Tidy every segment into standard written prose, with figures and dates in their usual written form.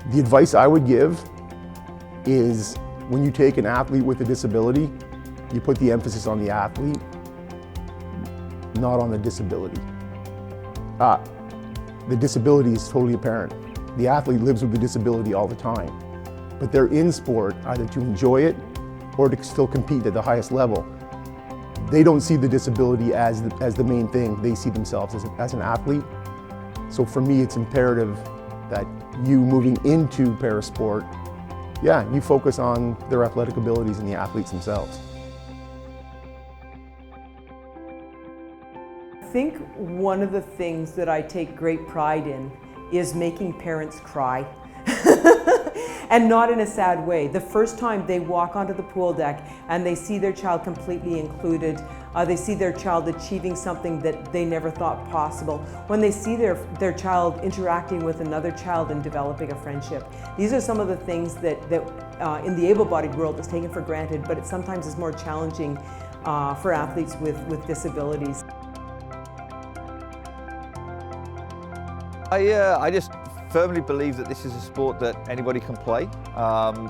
The advice I would give is when you take an athlete with a disability, you put the emphasis on the athlete, not on the disability. The disability is totally apparent. The athlete lives with the disability all the time, but they're in sport either to enjoy it or to still compete at the highest level. They don't see the disability as the main thing. They see themselves as an athlete. So for me, it's imperative that you moving into parasport, you focus on their athletic abilities and the athletes themselves. I think one of the things that I take great pride in is making parents cry. And not in a sad way. The first time they walk onto the pool deck and they see their child completely included, they see their child achieving something that they never thought possible, when they see their child interacting with another child and developing a friendship. These are some of the things that in the able-bodied world is taken for granted, but it sometimes is more challenging for athletes with disabilities. I just firmly believe that this is a sport that anybody can play.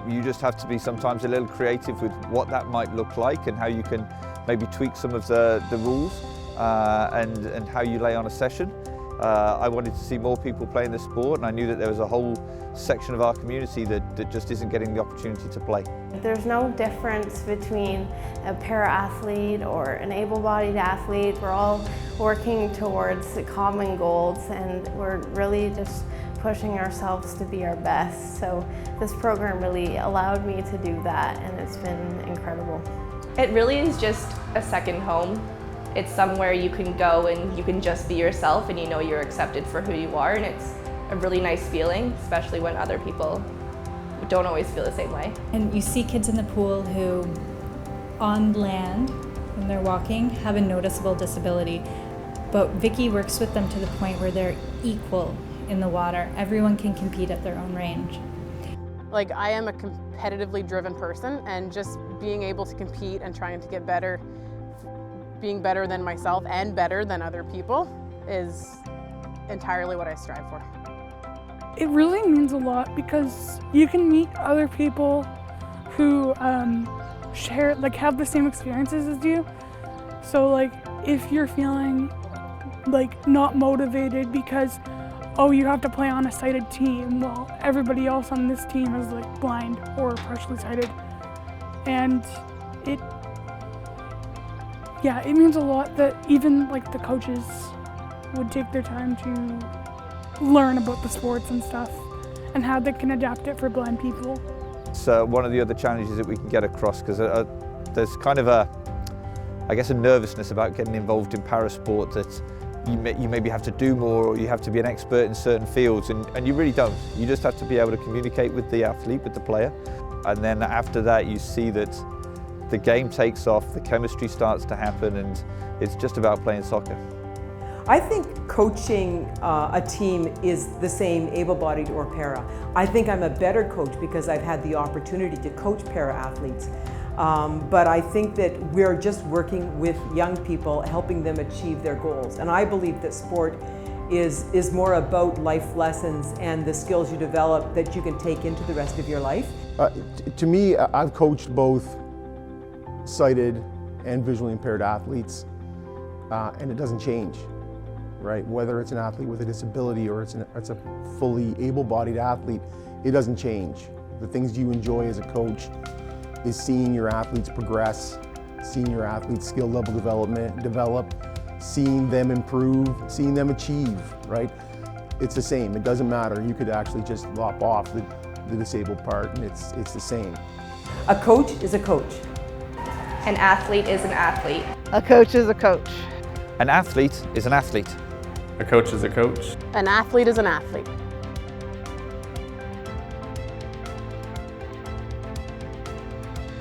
You just have to be sometimes a little creative with what that might look like and how you can maybe tweak some of the rules and how you lay on a session. I wanted to see more people playing the sport, and I knew that there was a whole section of our community that just isn't getting the opportunity to play. There's no difference between a para-athlete or an able-bodied athlete. We're all working towards common goals, and we're really just pushing ourselves to be our best. So this program really allowed me to do that, and it's been incredible. It really is just a second home. It's somewhere you can go and you can just be yourself, and you know you're accepted for who you are, and it's a really nice feeling, especially when other people don't always feel the same way. And you see kids in the pool who, on land, when they're walking, have a noticeable disability. But Vicky works with them to the point where they're equal in the water. Everyone can compete at their own range. Like, I am a competitively driven person, and just being able to compete and trying to get better, being better than myself and better than other people is entirely what I strive for. It really means a lot because you can meet other people who share, have the same experiences as you. So if you're feeling not motivated because, oh, you have to play on a sighted team, well, everybody else on this team is blind or partially sighted. And it means a lot that even the coaches would take their time to learn about the sports and stuff and how they can adapt it for blind people. So one of the other challenges that we can get across, because there's kind of a nervousness about getting involved in parasport, that you maybe have to do more, or you have to be an expert in certain fields, and you really don't. You just have to be able to communicate with the athlete, with the player, and then after that you see that the game takes off, the chemistry starts to happen, and it's just about playing soccer. I think coaching a team is the same able-bodied or para. I think I'm a better coach because I've had the opportunity to coach para-athletes. But I think that we're just working with young people, helping them achieve their goals. And I believe that sport is more about life lessons and the skills you develop that you can take into the rest of your life. To me, I've coached both sighted and visually impaired athletes, and it doesn't change. Right? Whether it's an athlete with a disability or it's a fully able-bodied athlete, it doesn't change. The things you enjoy as a coach is seeing your athletes progress, seeing your athletes' skill level develop, seeing them improve, seeing them achieve, right? It's the same. It doesn't matter. You could actually just lop off the disabled part, and it's the same. A coach is a coach. An athlete is an athlete. A coach is a coach. An athlete is an athlete. A coach is a coach. An athlete is an athlete.